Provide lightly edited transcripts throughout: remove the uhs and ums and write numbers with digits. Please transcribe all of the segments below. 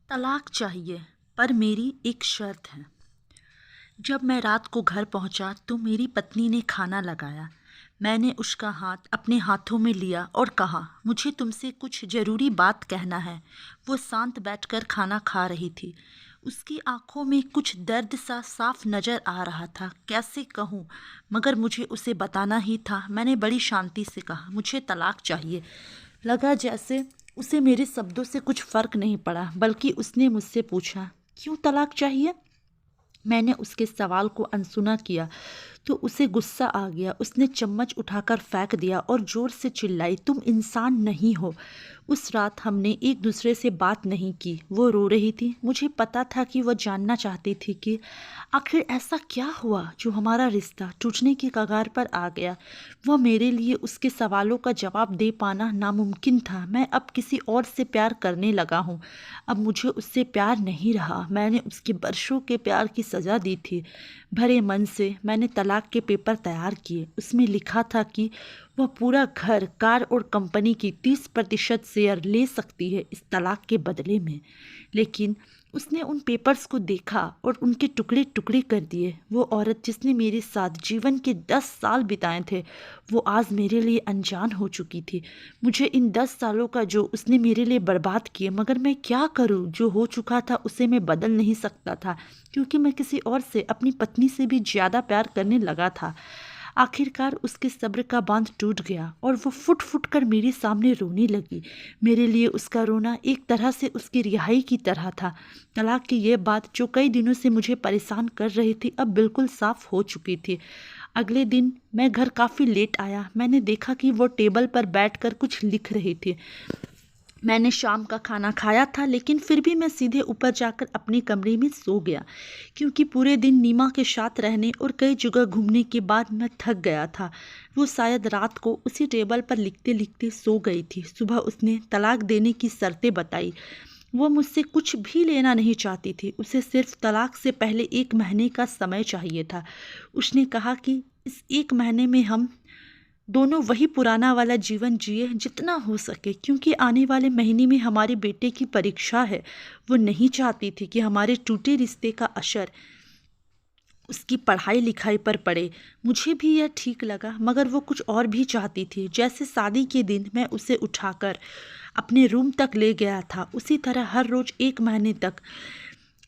तलाक चाहिए, पर मेरी एक शर्त है। जब मैं रात को घर पहुंचा तो मेरी पत्नी ने खाना लगाया। मैंने उसका हाथ अपने हाथों में लिया और कहा, मुझे तुमसे कुछ ज़रूरी बात कहना है। वो शांत बैठकर खाना खा रही थी। उसकी आंखों में कुछ दर्द सा साफ नज़र आ रहा था। कैसे कहूँ, मगर मुझे उसे बताना ही था। मैंने बड़ी शांति से कहा, मुझे तलाक चाहिए। लगा जैसे उसे मेरे शब्दों से कुछ फ़र्क नहीं पड़ा, बल्कि उसने मुझसे पूछा, क्यों तलाक चाहिए। मैंने उसके सवाल को अनसुना किया तो उसे गुस्सा आ गया। उसने चम्मच उठाकर फेंक दिया और जोर से चिल्लाई, तुम इंसान नहीं हो। उस रात हमने एक दूसरे से बात नहीं की। वो रो रही थी। मुझे पता था कि वह जानना चाहती थी कि आखिर ऐसा क्या हुआ जो हमारा रिश्ता टूटने की कगार पर आ गया। वह मेरे लिए उसके सवालों का जवाब दे पाना नामुमकिन था। मैं अब किसी और से प्यार करने लगा हूँ। अब मुझे उससे प्यार नहीं रहा। मैंने उसके बरसों के प्यार की सज़ा दी थी। भरे मन से मैंने तलाक के पेपर तैयार किए। उसमें लिखा था कि वह पूरा घर, कार और कंपनी की 30% शेयर ले सकती है इस तलाक के बदले में। लेकिन उसने उन पेपर्स को देखा और उनके टुकड़े टुकड़े कर दिए। वो औरत जिसने मेरे साथ जीवन के 10 साल बिताए थे, वो आज मेरे लिए अनजान हो चुकी थी। मुझे इन 10 सालों का जो उसने मेरे लिए बर्बाद किए, मगर मैं क्या करूं। जो हो चुका था उसे मैं बदल नहीं सकता था, क्योंकि मैं किसी और से, अपनी पत्नी से भी ज़्यादा प्यार करने लगा था। आखिरकार उसके सब्र का बांध टूट गया और वो फुट फुट कर मेरे सामने रोने लगी। मेरे लिए उसका रोना एक तरह से उसकी रिहाई की तरह था। तलाक की ये बात जो कई दिनों से मुझे परेशान कर रही थी, अब बिल्कुल साफ हो चुकी थी। अगले दिन मैं घर काफ़ी लेट आया। मैंने देखा कि वो टेबल पर बैठकर कुछ लिख रही थी। मैंने शाम का खाना खाया था, लेकिन फिर भी मैं सीधे ऊपर जाकर अपने कमरे में सो गया, क्योंकि पूरे दिन नीमा के साथ रहने और कई जगह घूमने के बाद मैं थक गया था। वो शायद रात को उसी टेबल पर लिखते लिखते सो गई थी। सुबह उसने तलाक देने की शर्तें बताई। वो मुझसे कुछ भी लेना नहीं चाहती थी। उसे सिर्फ तलाक से पहले 1 महीने का समय चाहिए था। उसने कहा कि इस 1 महीने में हम दोनों वही पुराना वाला जीवन जिए जितना हो सके, क्योंकि आने वाले महीने में हमारे बेटे की परीक्षा है। वो नहीं चाहती थी कि हमारे टूटे रिश्ते का असर उसकी पढ़ाई लिखाई पर पड़े। मुझे भी यह ठीक लगा, मगर वो कुछ और भी चाहती थी। जैसे शादी के दिन मैं उसे उठाकर अपने रूम तक ले गया था, उसी तरह हर रोज़ 1 महीने तक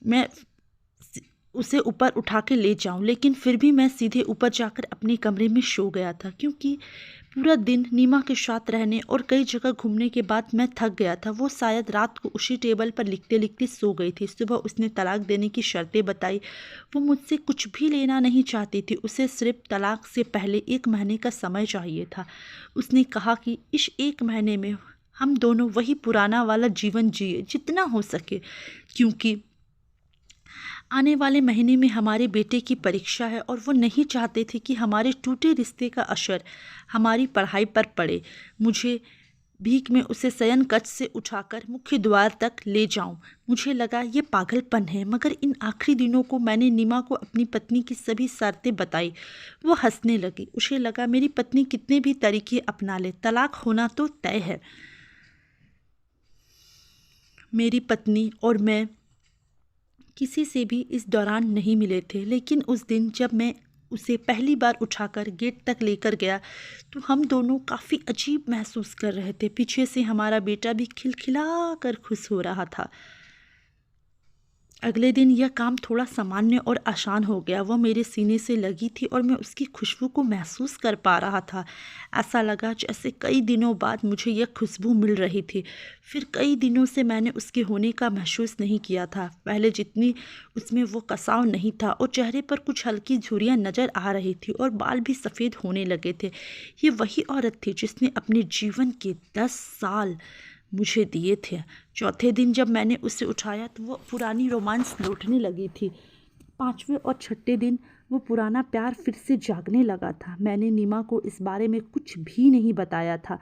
मैं उसे ऊपर उठा के ले जाऊं। लेकिन फिर भी मैं सीधे ऊपर जाकर अपने कमरे में सो गया था, क्योंकि पूरा दिन नीमा के साथ रहने और कई जगह घूमने के बाद मैं थक गया था। वो शायद रात को उसी टेबल पर लिखते लिखते सो गई थी। सुबह उसने तलाक देने की शर्तें बताई। वो मुझसे कुछ भी लेना नहीं चाहती थी। उसे सिर्फ तलाक से पहले 1 महीने का समय चाहिए था। उसने कहा कि इस 1 महीने में हम दोनों वही पुराना वाला जीवन जिए जितना हो सके, क्योंकि आने वाले महीने में हमारे बेटे की परीक्षा है और वो नहीं चाहते थे कि हमारे टूटे रिश्ते का असर हमारी पढ़ाई पर पड़े। मुझे भीख में उसे शयन कक्ष से उठाकर मुख्य द्वार तक ले जाऊं। मुझे लगा ये पागलपन है, मगर इन आखिरी दिनों को मैंने नीमा को अपनी पत्नी की सभी शर्तें बताई। वो हंसने लगी। उसे लगा मेरी पत्नी कितने भी तरीके अपना ले, तलाक होना तो तय है। मेरी पत्नी और मैं किसी से भी इस दौरान नहीं मिले थे, लेकिन उस दिन जब मैं उसे पहली बार उठाकर गेट तक लेकर गया तो हम दोनों काफ़ी अजीब महसूस कर रहे थे। पीछे से हमारा बेटा भी खिलखिला कर खुश हो रहा था। अगले दिन यह काम थोड़ा सामान्य और आसान हो गया। वह मेरे सीने से लगी थी और मैं उसकी खुशबू को महसूस कर पा रहा था। ऐसा लगा जैसे कई दिनों बाद मुझे यह खुशबू मिल रही थी। फिर कई दिनों से मैंने उसके होने का महसूस नहीं किया था। पहले जितनी उसमें वो कसाव नहीं था और चेहरे पर कुछ हल्की झुर्रियाँ नज़र आ रही थी और बाल भी सफ़ेद होने लगे थे। ये वही औरत थी जिसने अपने जीवन के 10 साल मुझे दिए थे। चौथे दिन जब मैंने उसे उठाया तो वो पुरानी रोमांस लौटने लगी थी। 5वें और 6ठे दिन वो पुराना प्यार फिर से जागने लगा था। मैंने नीमा को इस बारे में कुछ भी नहीं बताया था।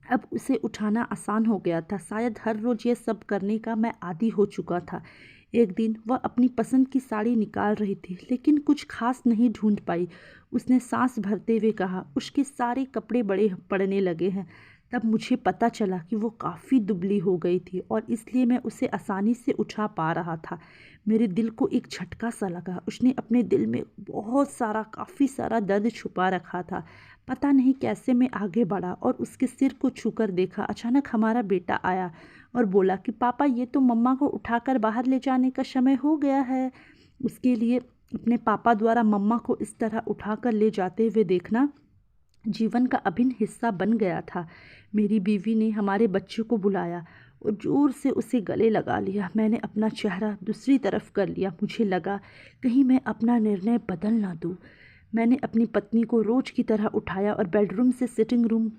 अब उसे उठाना आसान हो गया था। शायद हर रोज़ ये सब करने का मैं आदी हो चुका था। एक दिन वह अपनी पसंद की साड़ी निकाल रही थी, लेकिन कुछ खास नहीं ढूंढ पाई। उसने सांस भरते हुए कहा, उसके सारे कपड़े बड़े पड़ने लगे हैं। तब मुझे पता चला कि वो काफ़ी दुबली हो गई थी और इसलिए मैं उसे आसानी से उठा पा रहा था। मेरे दिल को एक झटका सा लगा। उसने अपने दिल में काफ़ी सारा दर्द छुपा रखा था। पता नहीं कैसे मैं आगे बढ़ा और उसके सिर को छूकर देखा। अचानक हमारा बेटा आया और बोला कि पापा, ये तो मम्मा को उठाकर बाहर ले जाने का समय हो गया है। उसके लिए अपने पापा द्वारा मम्मा को इस तरह उठाकर ले जाते हुए देखना जीवन का अभिन्न हिस्सा बन गया था। मेरी बीवी ने हमारे बच्चे को बुलाया और ज़ोर से उसे गले लगा लिया। मैंने अपना चेहरा दूसरी तरफ कर लिया। मुझे लगा कहीं मैं अपना निर्णय बदल ना दूँ। मैंने अपनी पत्नी को रोज़ की तरह उठाया और बेडरूम से सिटिंग रूम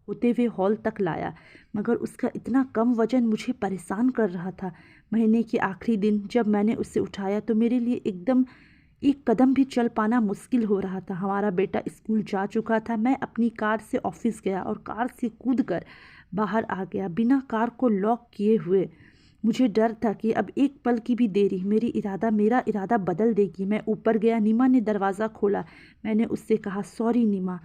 होते हुए हॉल तक लाया, मगर उसका इतना कम वज़न मुझे परेशान कर रहा था। महीने के आखिरी दिन जब मैंने उसे उठाया तो मेरे लिए एक कदम भी चल पाना मुश्किल हो रहा था। हमारा बेटा स्कूल जा चुका था। मैं अपनी कार से ऑफिस गया और कार से कूदकर बाहर आ गया, बिना कार को लॉक किए हुए। मुझे डर था कि अब एक पल की भी देरी मेरा इरादा बदल देगी। मैं ऊपर गया। नीमा ने दरवाज़ा खोला। मैंने उससे कहा, सॉरी नीमा,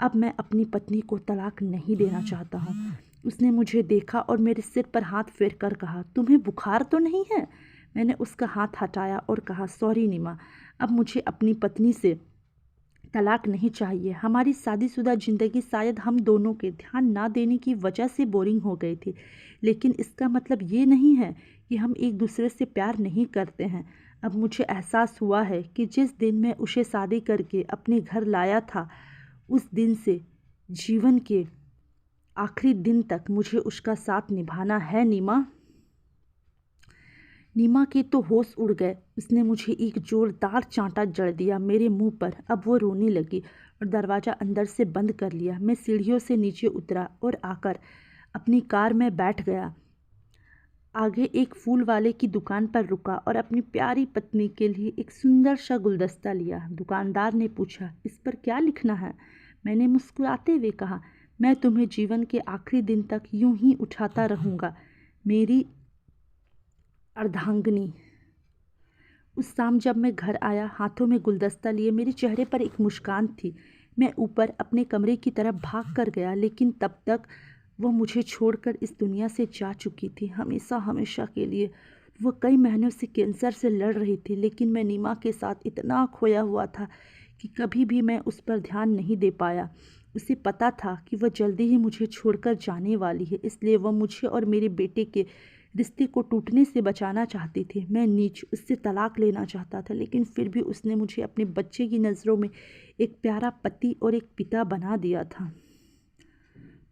अब मैं अपनी पत्नी को तलाक नहीं देना चाहता हूँ। उसने मुझे देखा और मेरे सिर पर हाथ फेर कर कहा, तुम्हें बुखार तो नहीं है? मैंने उसका हाथ हटाया और कहा, सॉरी नीमा, अब मुझे अपनी पत्नी से तलाक नहीं चाहिए। हमारी शादीशुदा ज़िंदगी शायद हम दोनों के ध्यान ना देने की वजह से बोरिंग हो गई थी, लेकिन इसका मतलब ये नहीं है कि हम एक दूसरे से प्यार नहीं करते हैं। अब मुझे एहसास हुआ है कि जिस दिन मैं उसे शादी करके अपने घर लाया था, उस दिन से जीवन के आखिरी दिन तक मुझे उसका साथ निभाना है नीमा। नीमा के तो होश उड़ गए। उसने मुझे एक जोरदार चांटा जड़ दिया मेरे मुंह पर। अब वो रोने लगी और दरवाज़ा अंदर से बंद कर लिया। मैं सीढ़ियों से नीचे उतरा और आकर अपनी कार में बैठ गया। आगे एक फूल वाले की दुकान पर रुका और अपनी प्यारी पत्नी के लिए एक सुंदर सा गुलदस्ता लिया। दुकानदार ने पूछा, इस पर क्या लिखना है? मैंने मुस्कुराते हुए कहा, मैं तुम्हें जीवन के आखिरी दिन तक यूं ही उठाता रहूँगा, मेरी अर्धांगिनी। उस शाम जब मैं घर आया, हाथों में गुलदस्ता लिए, मेरे चेहरे पर एक मुस्कान थी। मैं ऊपर अपने कमरे की तरफ भाग कर गया, लेकिन तब तक वह मुझे छोड़कर इस दुनिया से जा चुकी थी, हमेशा के लिए। वह कई महीनों से कैंसर से लड़ रही थी, लेकिन मैं नीमा के साथ इतना खोया हुआ था कि कभी भी मैं उस पर ध्यान नहीं दे पाया। उसे पता था कि वह जल्दी ही मुझे छोड़कर जाने वाली है, इसलिए वह मुझे और मेरे बेटे के रिश्ते को टूटने से बचाना चाहती थी। मैं नीच उससे तलाक लेना चाहता था, लेकिन फिर भी उसने मुझे अपने बच्चे की नज़रों में एक प्यारा पति और एक पिता बना दिया था।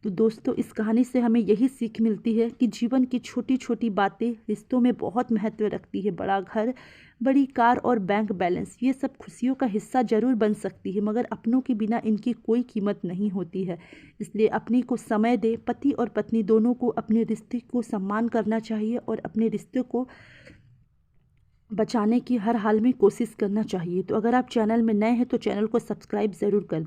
तो दोस्तों, इस कहानी से हमें यही सीख मिलती है कि जीवन की छोटी छोटी बातें रिश्तों में बहुत महत्व रखती है। बड़ा घर, बड़ी कार और बैंक बैलेंस, ये सब खुशियों का हिस्सा जरूर बन सकती है, मगर अपनों के बिना इनकी कोई कीमत नहीं होती है। इसलिए अपनी को समय दे। पति और पत्नी दोनों को अपने रिश्ते को सम्मान करना चाहिए और अपने रिश्ते को बचाने की हर हाल में कोशिश करना चाहिए। तो अगर आप चैनल में नए हैं तो चैनल को सब्सक्राइब ज़रूर कर दें।